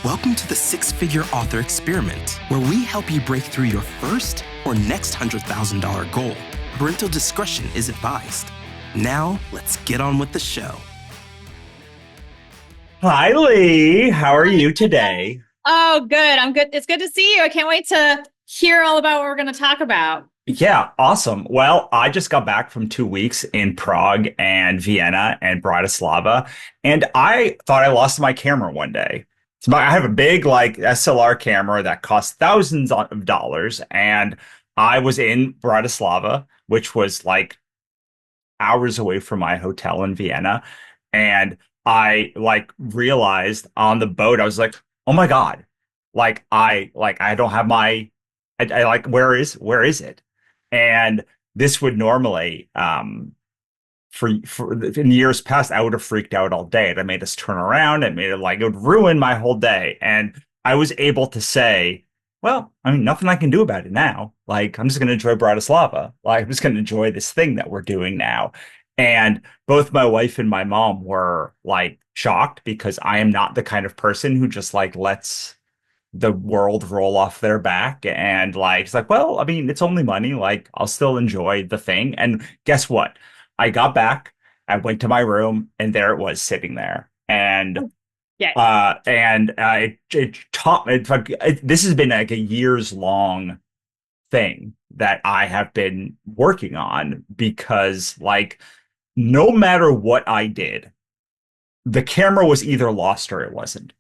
Welcome to the Six-Figure Author Experiment, where we help you break through your first or next $100,000 goal. Parental discretion is advised. Now, let's get on with the show. Hi, Lee. How are you today? Oh, good. I'm good. It's good to see you. I can't wait to hear all about what we're going to talk about. Yeah, awesome. Well, I just got back from 2 weeks in Prague and Vienna and Bratislava, and I thought I lost my camera one day. So I have a big SLR camera that costs thousands of dollars, and I was in Bratislava, which was like hours away from my hotel in Vienna, and I realized on the boat, I was like, oh my God, I don't have my where is it? And this would normally for in years past, I would have freaked out all day. It made us turn around. It made it would ruin my whole day. And I was able to say, well, I mean, nothing I can do about it now. I'm just going to enjoy Bratislava. I'm just going to enjoy this thing that we're doing now. And both my wife and my mom were shocked, because I am not the kind of person who just lets the world roll off their back. And it's well, I mean, it's only money. I'll still enjoy the thing. And guess what? I got back, I went to my room, and there it was sitting there. And Yeah. it taught me, this has been a years long thing that I have been working on, because no matter what I did, the camera was either lost or it wasn't.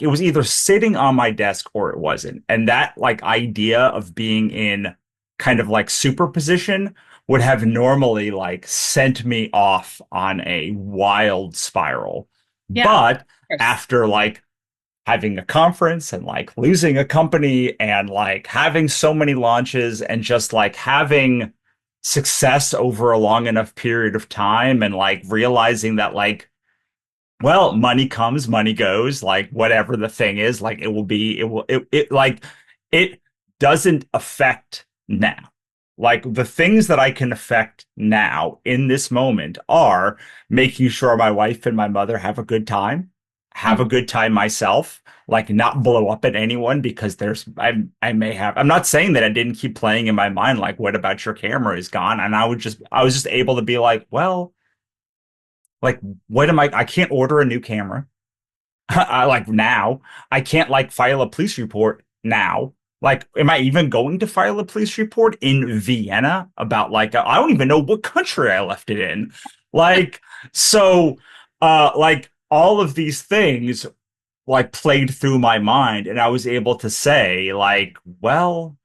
It was either sitting on my desk or it wasn't. And that idea of being in kind of superposition would have normally sent me off on a wild spiral. Yeah, but after having a conference and losing a company and having so many launches and just having success over a long enough period of time, and realizing that well, money comes, money goes, whatever the thing is, it doesn't affect now. The things that I can affect now in this moment are making sure my wife and my mother have a good time, have a good time myself, not blow up at anyone, because I'm not saying that I didn't keep playing in my mind, what about your camera is gone? And I was just able to be well, what am I can't order a new camera. Now. I can't like file a police report now. Am I even going to file a police report in Vienna about I don't even know what country I left it in. So all of these things played through my mind, and I was able to say well,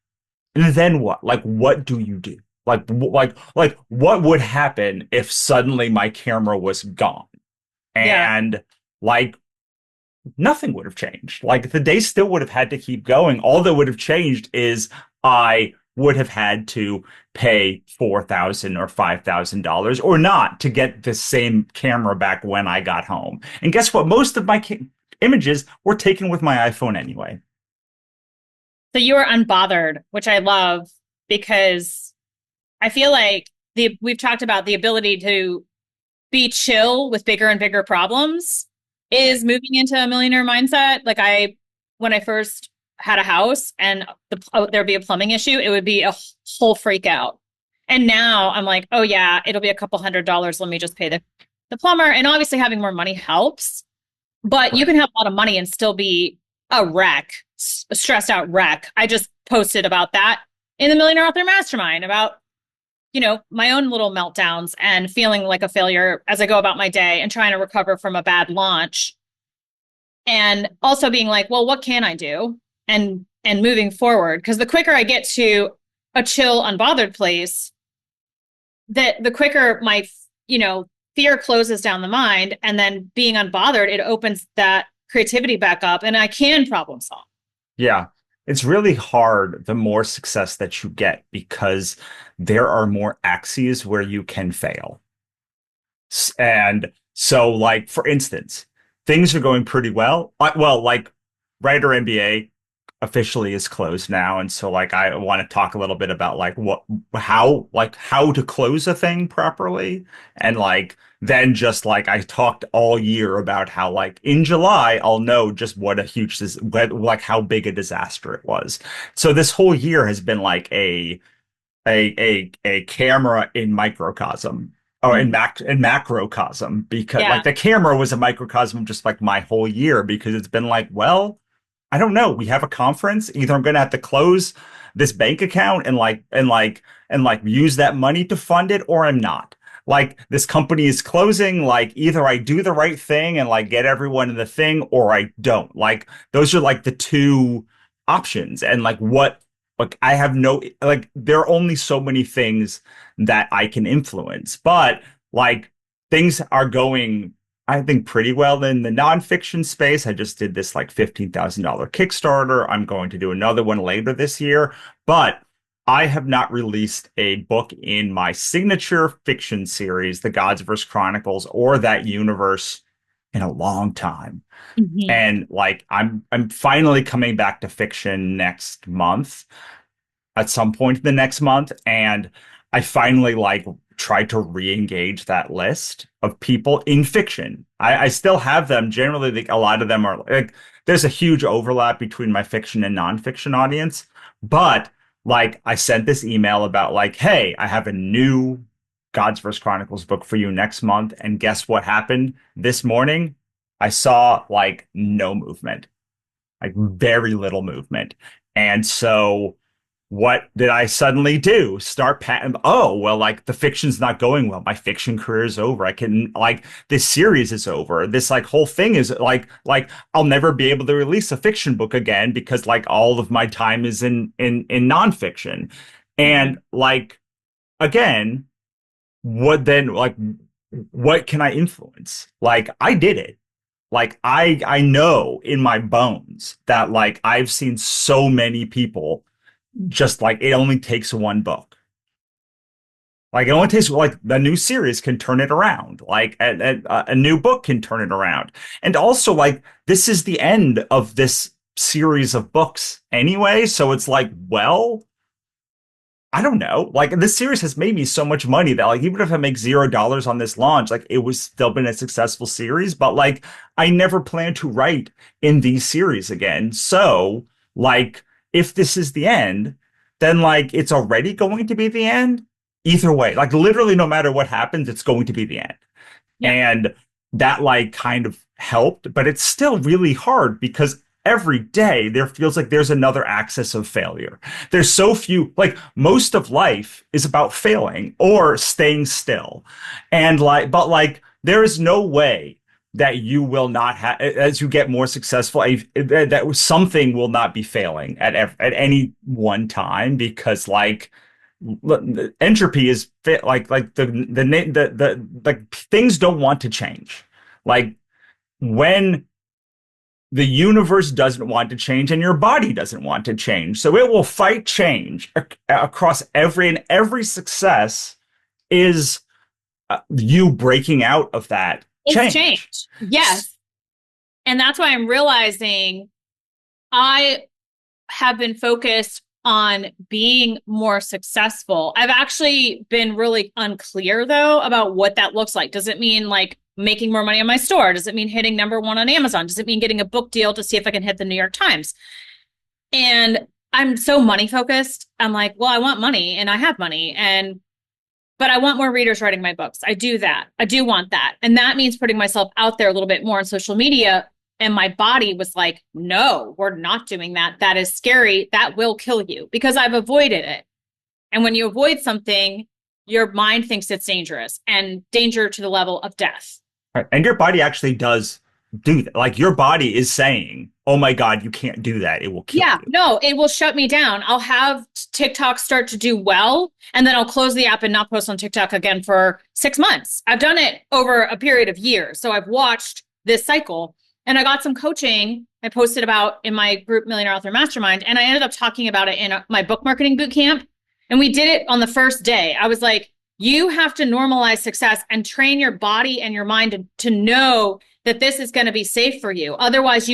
and then what? What do you do? What would happen if suddenly my camera was gone? And nothing would have changed. The day still would have had to keep going. All that would have changed is I would have had to pay $4,000 or $5,000 or not to get the same camera back when I got home. And guess what? Most of my images were taken with my iPhone anyway. So you are unbothered, which I love, because I feel we've talked about the ability to be chill with bigger and bigger problems is moving into a millionaire mindset. When I first had a house and there'd be a plumbing issue, it would be a whole freak out. And now I'm oh yeah, it'll be a couple $100. Let me just pay the plumber. And obviously having more money helps, but you can have a lot of money and still be a wreck, a stressed out wreck. I just posted about that in the Millionaire Author Mastermind, about my own little meltdowns and feeling like a failure as I go about my day and trying to recover from a bad launch. And also being well, what can I do? And moving forward, because the quicker I get to a chill, unbothered place, that the quicker my, fear closes down the mind, and then being unbothered, it opens that creativity back up, and I can problem solve. Yeah. It's really hard the more success that you get, because there are more axes where you can fail. And so, for instance, things are going pretty well. Writer MBA, officially is closed now. And so like I want to talk a little bit about like how to close a thing properly. And like then just like I talked all year about how like in July I'll know just what a huge like how big a disaster it was. So this whole year has been like a camera in microcosm or in macrocosm, because like Yeah. the camera was a microcosm of just like my whole year, because it's been like, well, I don't know. We have a conference. Either I'm going to have to close this bank account and use that money to fund it, or I'm not. Like this company is closing. Like either I do the right thing and like get everyone in the thing, or I don't. Like those are like the two options. And like I have no, like there are only so many things that I can influence, but like things are going, I think, pretty well in the nonfiction space. I just did this like $15,000 Kickstarter. I'm going to do another one later this year, but I have not released a book in my signature fiction series, The Gods vs. Chronicles, or that universe in a long time. Mhm. And like I'm finally coming back to fiction next month, at some point in the next month, and I finally like tried to re-engage that list of people in fiction. I still have them. Generally, like, a lot of them are like there's a huge overlap between my fiction and nonfiction audience. But like I sent this email about like, hey, I have a new Gods vs. Chronicles book for you next month. And guess what happened this morning? I saw like no movement, like very little movement. And so what did I suddenly do? Oh, well, like the fiction's not going well. My fiction career is over. I can like this series is over. This like whole thing is like I'll never be able to release a fiction book again because like all of my time is in nonfiction. And Mhm. like again, what then like what can I influence? Like I did it. Like I know in my bones that like I've seen so many people just like it only takes one book. Like it only takes like the new series can turn it around. Like a new book can turn it around. And also like this is the end of this series of books anyway. So it's like, well, I don't know. Like this series has made me so much money that like even if I make $0 on this launch, like it was still been a successful series. But like I never plan to write in these series again. So like if this is the end, then like it's already going to be the end. Either way, like literally no matter what happens, it's going to be the end. Yeah. And that like kind of helped, but it's still really hard because every day there feels like there's another axis of failure. There's so few, like most of life is about failing or staying still. And like, but like there is no way that you will not have, as you get more successful, that something will not be failing at any one time, because like entropy is fit like the like things don't want to change. Like when the universe doesn't want to change and your body doesn't want to change, so it will fight change across every success is you breaking out of that It's change. changed. Yes. And that's why I'm realizing I have been focused on being more successful. I've actually been really unclear though about what that looks like. Does it mean like making more money on my store? Does it mean hitting #1 on Amazon? Does it mean getting a book deal to see if I can hit the New York Times? And I'm so money focused. I'm like, well, I want money and I have money, and but I want more readers writing my books. I do that. I do want that. And that means putting myself out there a little bit more on social media. And my body was like, no, we're not doing that. That is scary. That will kill you, because I've avoided it. And when you avoid something, your mind thinks it's dangerous, and danger to the level of death. Right. And your body actually does do that. Like your body is saying, oh my God, you can't do that. It will kill Yeah, you. no, it will shut me down. I'll have TikTok start to do well, and then I'll close the app and not post on TikTok again for 6 months. I've done it over a period of years. So I've watched this cycle, and I got some coaching I posted about in my group Millionaire Author Mastermind, and I ended up talking about it in my book marketing boot camp. And we did it on the first day. I was like, you have to normalize success and train your body and your mind to know that this is going to be safe for you. Otherwise,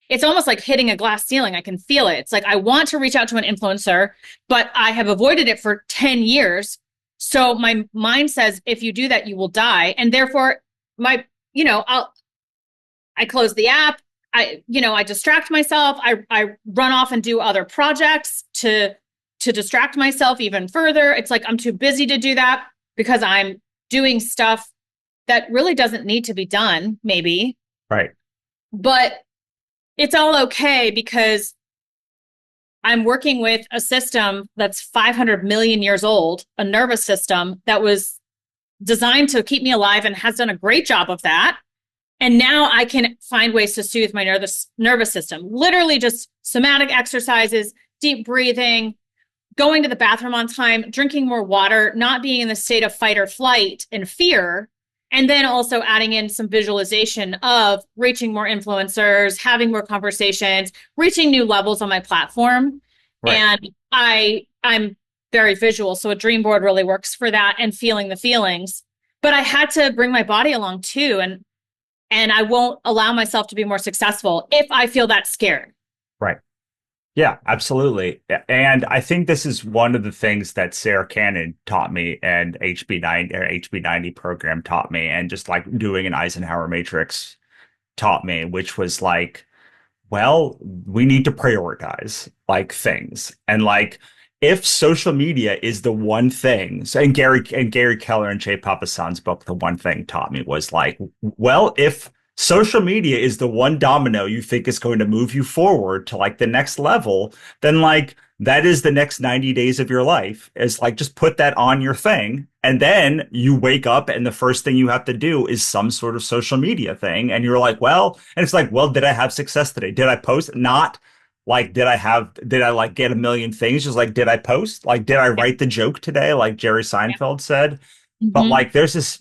it's almost like hitting a glass ceiling. I can feel it. It's like, I want to reach out to an influencer, but I have avoided it for 10 years. So my mind says, if you do that, you will die. And therefore I close the app. I distract myself. I run off and do other projects to distract myself even further. It's like, I'm too busy to do that because I'm doing stuff that really doesn't need to be done, maybe. Right. But it's all okay because I'm working with a system that's 500 million years old, a nervous system that was designed to keep me alive and has done a great job of that. And now I can find ways to soothe my nervous system. Literally just somatic exercises, deep breathing, going to the bathroom on time, drinking more water, not being in the state of fight or flight and fear. And then also adding in some visualization of reaching more influencers, having more conversations, reaching new levels on my platform. Right. And I'm very visual. So a dream board really works for that and feeling the feelings. But I had to bring my body along too. And I won't allow myself to be more successful if I feel that scared. Right. Yeah, absolutely. And I think this is one of the things that Sarah Cannon taught me and HB90 program taught me, and just like doing an Eisenhower matrix taught me, which was like, well, we need to prioritize like things. And like, if social media is the one thing, and Gary Keller and Jay Papasan's book, The One Thing, taught me was like, well, if social media is the one domino you think is going to move you forward to like the next level, then like that is the next 90 days of your life, is like, just put that on your thing. And then you wake up and the first thing you have to do is some sort of social media thing. And you're like, well, and it's like, well, did I have success today? Did I post? Not like, did I like get a million things? Just like, did I post? Like, did I write the joke today? Like Jerry Seinfeld said. But like, there's this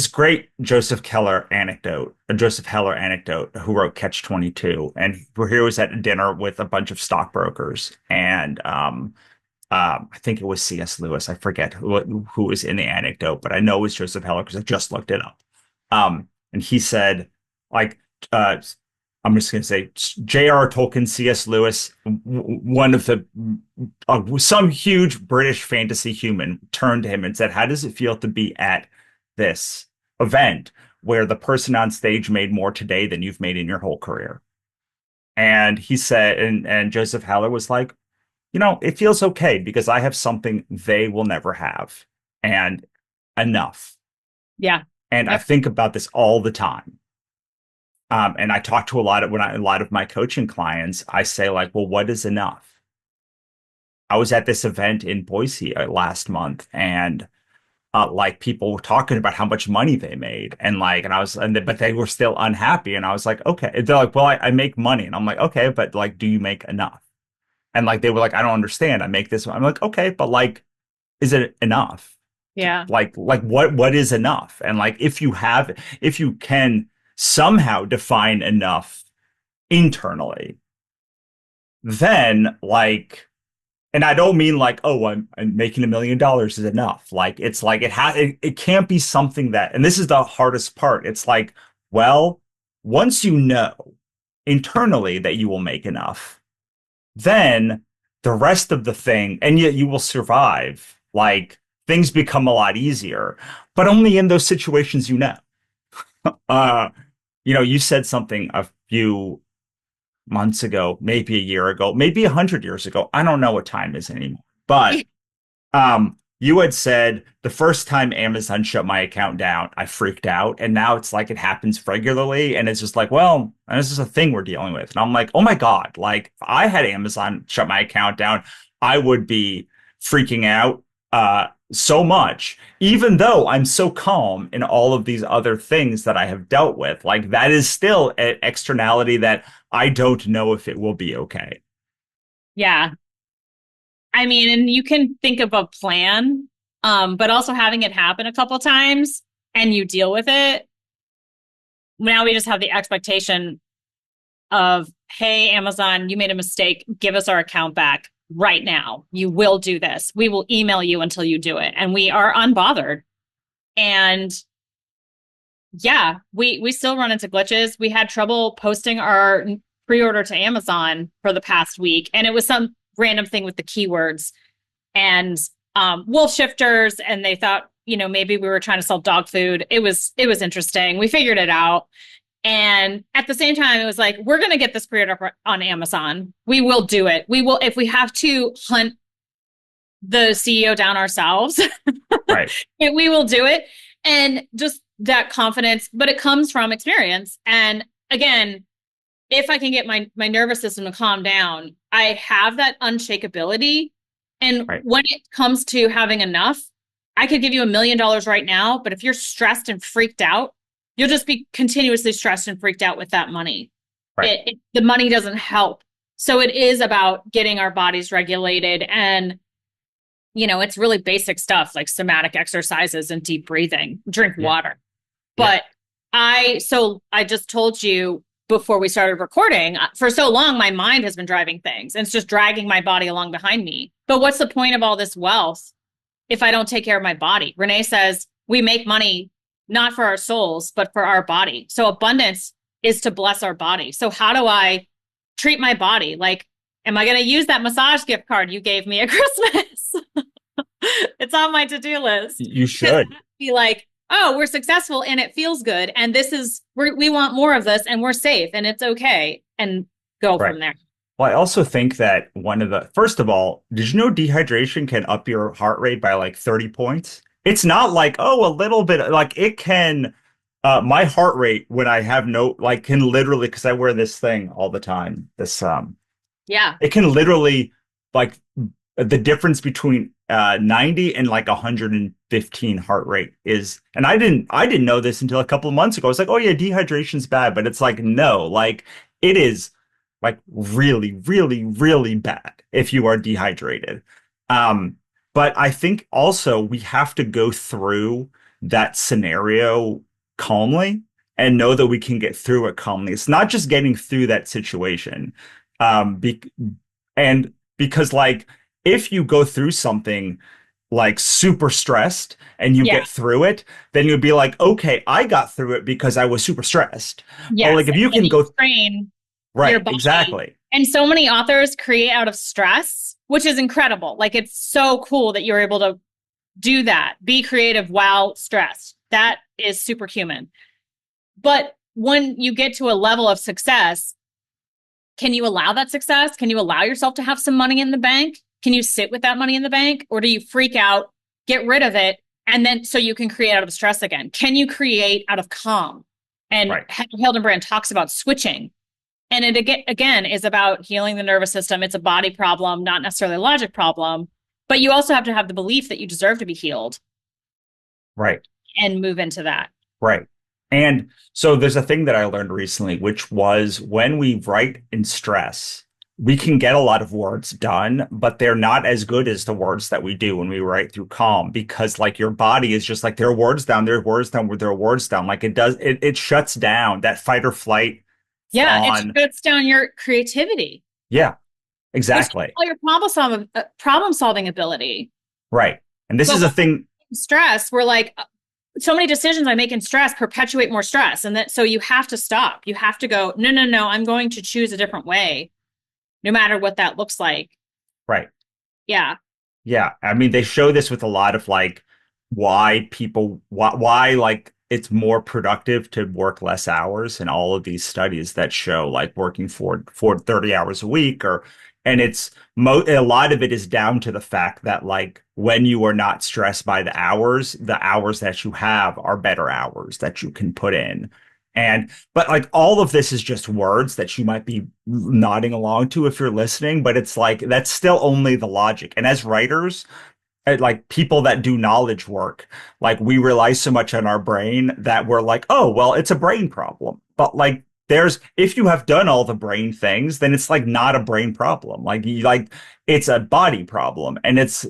great Joseph Heller anecdote, who wrote Catch 22. And he was at dinner with a bunch of stockbrokers. And I think it was C.S. Lewis. I forget who was in the anecdote, but I know it was Joseph Heller because I just looked it up. And he said, like, I'm just going to say J.R.R. Tolkien, C.S. Lewis, one of the some huge British fantasy human, turned to him and said, how does it feel to be at this event where the person on stage made more today than you've made in your whole career? And he said, and Joseph Heller was like, it feels okay because I have something they will never have, and enough. Yeah. And I think about this all the time. And I talk to a lot of my coaching clients. I say like, well, what is enough? I was at this event in Boise last month, and like people were talking about how much money they made, and like, but they were still unhappy. And I was like, okay. They're like, well, I make money, and I'm like, okay, but like, do you make enough? And like, they were like, I don't understand. I make this. I'm like, okay, but like, is it enough? Yeah. Like what is enough? And like, if you can somehow define enough internally, then like, and I don't mean like, oh, I'm making $1 million is enough. Like, it's like, it can't be something that, and this is the hardest part. It's like, well, once you know internally that you will make enough, then the rest of the thing, and yet you will survive, like things become a lot easier, but only in those situations, you said something a few months ago, maybe a year ago, maybe 100 years ago. I don't know what time is anymore, but you had said the first time Amazon shut my account down, I freaked out. And now it's like it happens regularly. And it's just like, well, this is a thing we're dealing with. And I'm like, oh my God, like if I had Amazon shut my account down, I would be freaking out so much, even though I'm so calm in all of these other things that I have dealt with. Like, that is still an externality that I don't know if it will be okay. Yeah. I mean, and you can think of a plan, but also having it happen a couple times and you deal with it. Now we just have the expectation of, hey, Amazon, you made a mistake. Give us our account back right now. You will do this. We will email you until you do it. And we are unbothered. And Yeah, we still run into glitches. We had trouble posting our pre-order to Amazon for the past week, and it was some random thing with the keywords and wolf shifters, and they thought, maybe we were trying to sell dog food. It was interesting. We figured it out. And at the same time, it was like, we're going to get this pre-order on Amazon. We will do it. We will, if we have to hunt the CEO down ourselves, Right. we will do it. And just that confidence, but it comes from experience. And again, if I can get my nervous system to calm down, I have that unshakability. And Right. when it comes to having enough, I could give you $1 million right now, but if you're stressed and freaked out, you'll just be continuously stressed and freaked out with that money. Right. The money doesn't help. So it is about getting our bodies regulated, and it's really basic stuff like somatic exercises and deep breathing, drink Yeah. water. Yeah. But I just told you before we started recording, for so long, my mind has been driving things and it's just dragging my body along behind me. But what's the point of all this wealth if I don't take care of my body? Renee says we make money not for our souls, but for our body. So abundance is to bless our body. So how do I treat my body? Like, am I going to use that massage gift card you gave me at Christmas? It's on my to-do list. You should. Be like, oh, we're successful and it feels good. And we want more of this and we're safe and it's okay. And go Right. from there. Well, I also think that first of all, did you know dehydration can up your heart rate by like 30 points? It's not like, oh, a little bit, like it can, my heart rate when I have can literally, because I wear this thing all the time, Yeah. it can literally, like, the difference between 90 and like 115 heart rate is, and I didn't know this until a couple of months ago. I was like, oh yeah, dehydration's bad, but it's like, no, like it is like really, really, really bad if you are dehydrated. But I think also we have to go through that scenario calmly and know that we can get through it calmly. It's not just getting through that situation. Be and because like if you go through something like super stressed and you Yeah. get through it, then you'd be like, okay, I got through it because I was super stressed. But Yes. like if you And can you go train your right, body. exactly. And so many authors create out of stress, which is incredible. Like it's so cool that you're able to do that, be creative while stressed. That is superhuman. But when you get to a level of success, can you allow that success? Can you allow yourself to have some money in the bank? Can you sit with that money in the bank? Or do you freak out, get rid of it, and then so you can create out of stress again? Can you create out of calm? And Right. Hildenbrand talks about switching. And it again is about healing the nervous system. It's a body problem, not necessarily a logic problem. But you also have to have the belief that you deserve to be healed Right. and move into that. Right. And so there's a thing that I learned recently, which was when we write in stress, we can get a lot of words done, but they're not as good as the words that we do when we write through calm, because like your body is just like there are words down, there are words down, there are words down. Like it shuts down that fight or flight Yeah, it on. shuts down your creativity. Yeah, It shuts exactly. all your problem solving ability. Right. And this But is a thing. stress, we're like, so many decisions I make in stress perpetuate more stress. And that so you have to stop. You have to go, no, no, no, I'm going to choose a different way, no matter what that looks like. Right. Yeah. Yeah. I mean, they show this with a lot of like why like it's more productive to work less hours and all of these studies that show like working for 30 hours a week and a lot of it is down to the fact that like when you are not stressed by the hours that you have are better hours that you can put in. But like all of this is just words that you might be nodding along to if you're listening, but it's like that's still only the logic. And as writers, like people that do knowledge work, like we rely so much on our brain that we're like, oh, well, it's a brain problem. But like if you have done all the brain things, then it's like not a brain problem. It's a body problem. And it's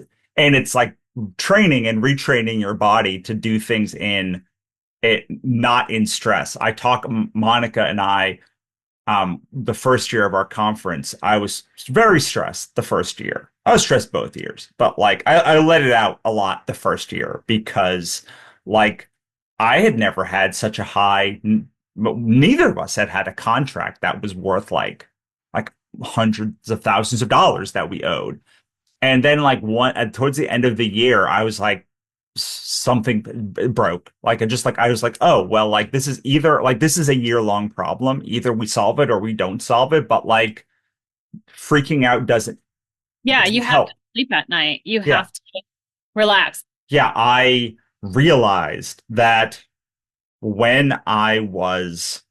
like training and retraining your body to do things in it, not in stress. Monica and I, the first year of our conference, I was very stressed the first year. I was stressed both years, but like I let it out a lot the first year because like I had never had such a high, neither of us had a contract that was worth like hundreds of thousands of dollars that we owed. And then like towards the end of the year, I was like, something broke. Like I was like, oh, well, like this is either like this is a year-long problem. Either we solve it or we don't solve it. But like freaking out Yeah, doesn't you have to help. sleep at night. You Yeah. have to relax. Yeah. I realized that when I was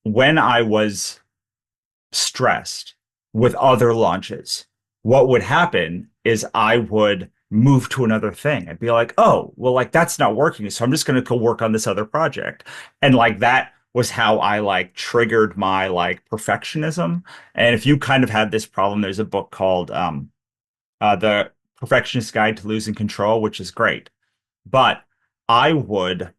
when I was stressed with other launches, what would happen is I would move to another thing. I'd be like, oh, well, like that's not working. So I'm just going to go work on this other project. And like that was how I like triggered my like perfectionism. And if you kind of have this problem, there's a book called The Perfectionist Guide to Losing Control, which is great. But I would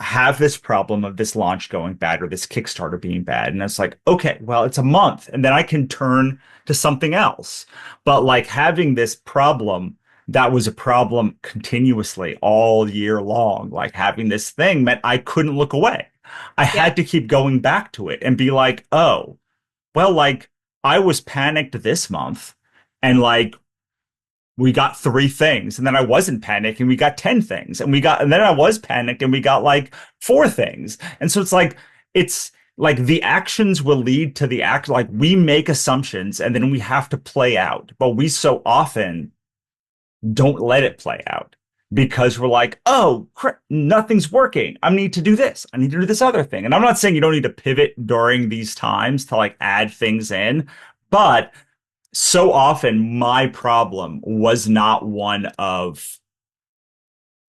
have this problem of this launch going bad or this Kickstarter being bad. And it's like, okay, well, it's a month and then I can turn to something else. But like having this problem that was a problem continuously all year long, like having this thing meant I couldn't look away. I Yeah. had to keep going back to it and be like, oh, well, like I was panicked this month and like we got three things, and then I wasn't panicked and we got 10 things, and then I was panicked and we got like four things. And so it's like the actions will lead to the act. Like we make assumptions and then we have to play out, but we so often don't let it play out because we're like, oh, nothing's working. I need to do this. I need to do this other thing. And I'm not saying you don't need to pivot during these times to like add things in, but so often my problem was not one of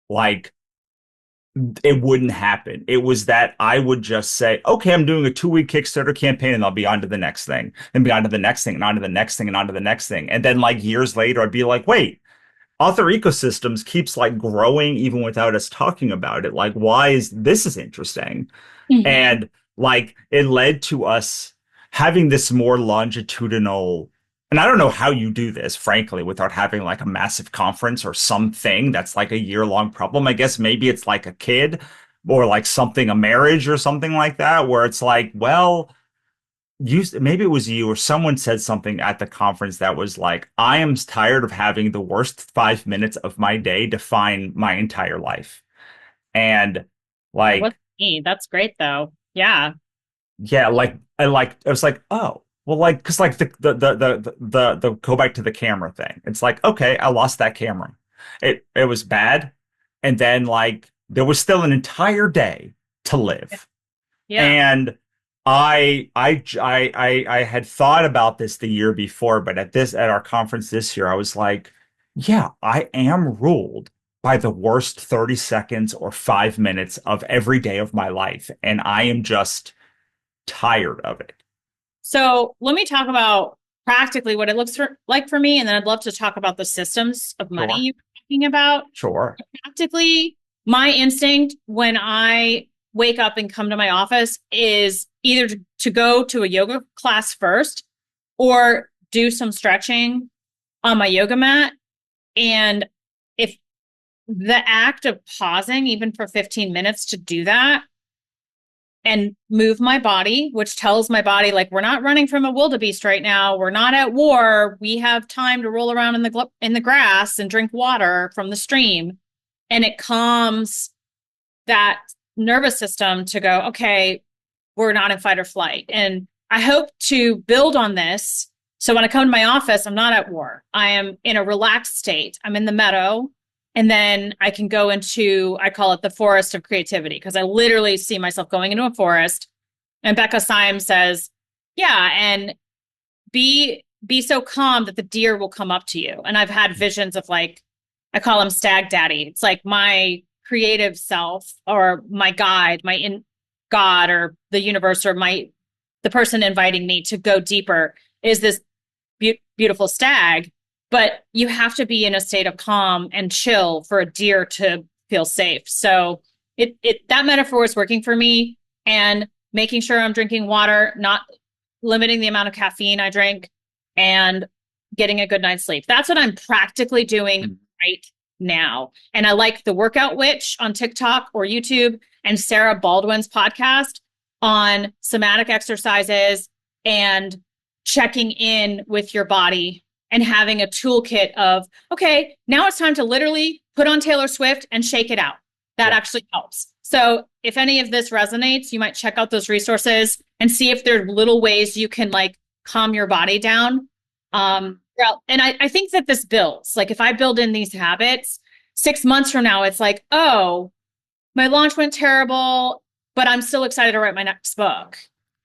like it wouldn't happen. It was that I would just say, okay, I'm doing a 2-week Kickstarter campaign and I'll be on to the next thing and be on to the next thing and on to the next thing and on to the next thing. And then like years later, I'd be like, wait, author ecosystems keeps like growing even without us talking about it. Like, why is this is interesting? Mhm. And like it led to us having this more longitudinal, and I don't know how you do this, frankly, without having like a massive conference or something that's like a year-long problem. I guess maybe it's like a kid or like something, a marriage or something like that, where it's like, well, maybe it was you or someone said something at the conference that was like, I am tired of having the worst 5 minutes of my day define my entire life. And That was like, me. That's great though. Yeah. yeah, I was like, oh, well, like, because like the go back to the camera thing. It's like, okay, I lost that camera. It was bad, and then like there was still an entire day to live, Yeah. and I had thought about this the year before, but at our conference this year, I was like, yeah, I am ruled by the worst 30 seconds or 5 minutes of every day of my life, and I am just tired of it. So let me talk about practically what it like for me, and then I'd love to talk about the systems of money Sure, you're talking about. sure. Practically, my instinct when I wake up and come to my office is either to go to a yoga class first or do some stretching on my yoga mat. And if the act of pausing, even for 15 minutes to do that, and move my body, which tells my body, like, we're not running from a wildebeest right now. We're not at war. We have time to roll around in the grass and drink water from the stream. And it calms that nervous system to go, okay, we're not in fight or flight. And I hope to build on this. So when I come to my office, I'm not at war. I am in a relaxed state. I'm in the meadow. And then I can go into, I call it the forest of creativity, because I literally see myself going into a forest. And Becca Syme says, yeah, and be so calm that the deer will come up to you. And I've had visions of like, I call him Stag Daddy. It's like my creative self or my guide, my in God or the universe or the person inviting me to go deeper is this beautiful stag. But you have to be in a state of calm and chill for a deer to feel safe. So that metaphor is working for me, and making sure I'm drinking water, not limiting the amount of caffeine I drink, and getting a good night's sleep. That's what I'm practically doing right now. And I like the Workout Witch on TikTok or YouTube and Sarah Baldwin's podcast on somatic exercises and checking in with your body and having a toolkit of, okay, now it's time to literally put on Taylor Swift and shake it out. That actually helps. So if any of this resonates, you might check out those resources and see if there are little ways you can like calm your body down. And I think that this builds. Like if I build in these habits, 6 months from now, it's like, oh, my launch went terrible, but I'm still excited to write my next book.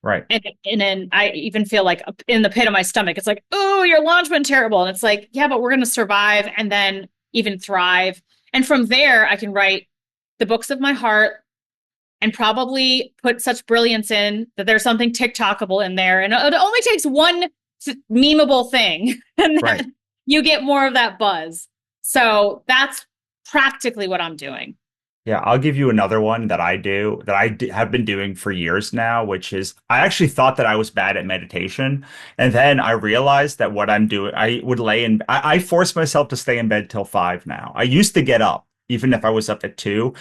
Right. And then I even feel like in the pit of my stomach, it's like, oh, your launch went terrible. And it's like, yeah, but we're going to survive and then even thrive. And from there, I can write the books of my heart and probably put such brilliance in that there's something TikTokable in there. And it only takes one memeable thing and then you get more of that buzz. So that's practically what I'm doing. Yeah, I'll give you another one that I do that have been doing for years now, which is I actually thought that I was bad at meditation. And then I realized that what I'm doing, I force myself to stay in bed till 5 now. I used to get up, even if I was up at 2.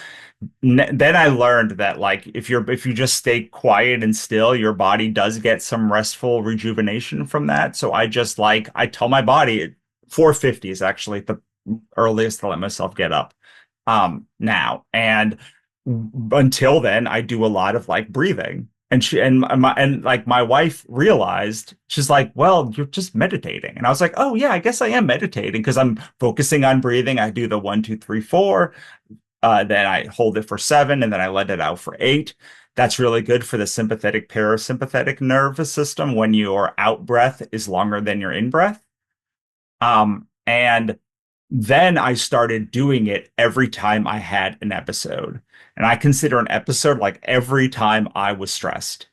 Then I learned that like if you just stay quiet and still, your body does get some restful rejuvenation from that. So I tell my body 4:50 is actually the earliest to let myself get up. Now, and until then I do a lot of like breathing, and my wife realized, she's like, well, you're just meditating. And I was like, oh yeah, I guess I am meditating because I'm focusing on breathing. I do the 1 2 3 4, then I hold it for 7 and then I let it out for 8. That's really good for the sympathetic parasympathetic nervous system when your out breath is longer than your in breath. And then I started doing it every time I had an episode. And I consider an episode like every time I was stressed,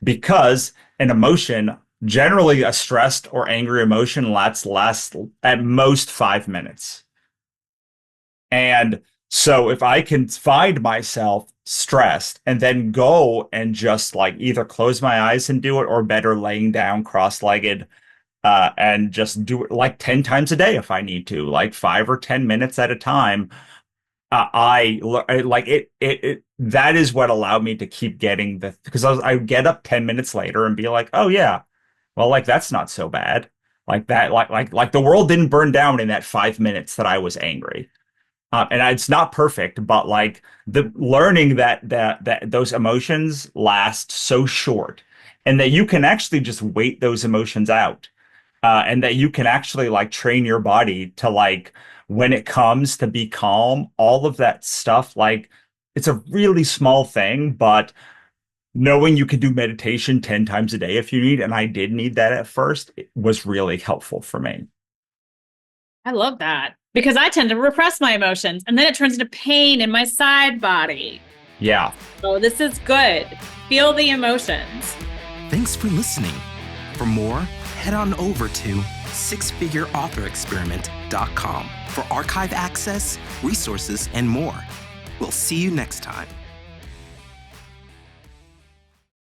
because an emotion, generally a stressed or angry emotion, lasts at most 5 minutes. And so if I can find myself stressed and then go and just like either close my eyes and do it, or better laying down cross-legged, and just do it like 10 times a day if I need to, like 5 or 10 minutes at a time. I like it. That is what allowed me to keep getting because I would get up 10 minutes later and be like, oh yeah, well, like that's not so bad. Like that, like the world didn't burn down in that 5 minutes that I was angry. And it's not perfect, but like the learning that those emotions last so short, and that you can actually just wait those emotions out. And that you can actually like train your body to like, when it comes to be calm, all of that stuff, like it's a really small thing, but knowing you can do meditation 10 times a day if you need, and I did need that at first, it was really helpful for me. I love that because I tend to repress my emotions and then it turns into pain in my side body. Yeah. So this is good. Feel the emotions. Thanks for listening. For more, head on over to sixfigureauthorexperiment.com for archive access, resources, and more. We'll see you next time.